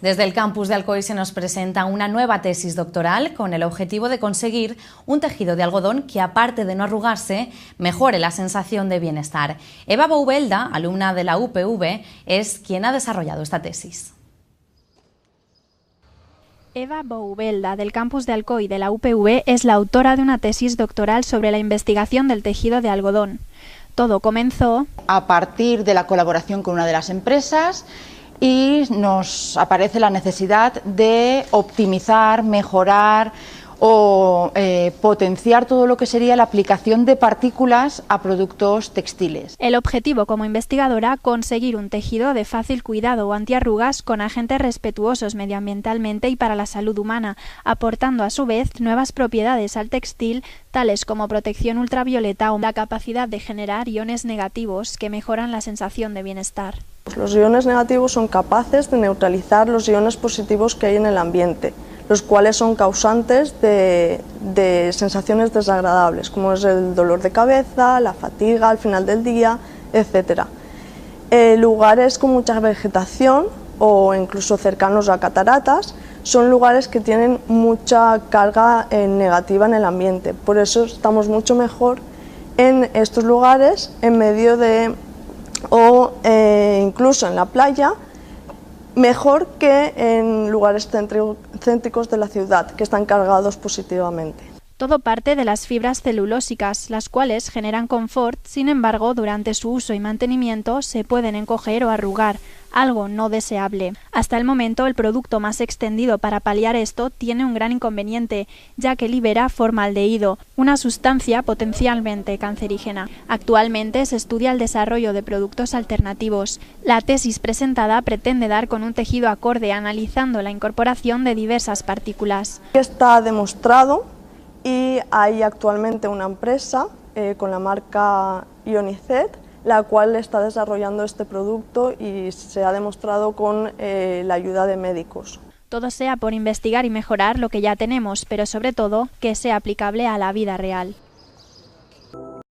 Desde el campus de Alcoy se nos presenta una nueva tesis doctoral con el objetivo de conseguir un tejido de algodón que, aparte de no arrugarse, mejore la sensación de bienestar. Eva Boubelda, alumna de la UPV, es quien ha desarrollado esta tesis. Eva Boubelda, del campus de Alcoy de la UPV, es la autora de una tesis doctoral sobre la investigación del tejido de algodón. Todo comenzó a partir de la colaboración con una de las empresas y nos aparece la necesidad de optimizar, mejorar o potenciar todo lo que sería la aplicación de partículas a productos textiles. El objetivo como investigadora, conseguir un tejido de fácil cuidado o antiarrugas con agentes respetuosos medioambientalmente y para la salud humana, aportando a su vez nuevas propiedades al textil, tales como protección ultravioleta o la capacidad de generar iones negativos que mejoran la sensación de bienestar. Los iones negativos son capaces de neutralizar los iones positivos que hay en el ambiente, los cuales son causantes de sensaciones desagradables, como es el dolor de cabeza, la fatiga al final del día, etc. Lugares con mucha vegetación o incluso cercanos a cataratas son lugares que tienen mucha carga negativa en el ambiente, por eso estamos mucho mejor en estos lugares en medio de incluso en la playa, mejor que en lugares céntricos de la ciudad, que están cargados positivamente. Todo parte de las fibras celulósicas, las cuales generan confort, sin embargo, durante su uso y mantenimiento se pueden encoger o arrugar, algo no deseable. Hasta el momento, el producto más extendido para paliar esto tiene un gran inconveniente, ya que libera formaldehído, una sustancia potencialmente cancerígena. Actualmente se estudia el desarrollo de productos alternativos. La tesis presentada pretende dar con un tejido acorde analizando la incorporación de diversas partículas. Está demostrado y hay actualmente una empresa con la marca Ionicet, la cual está desarrollando este producto y se ha demostrado con la ayuda de médicos. Todo sea por investigar y mejorar lo que ya tenemos, pero sobre todo que sea aplicable a la vida real.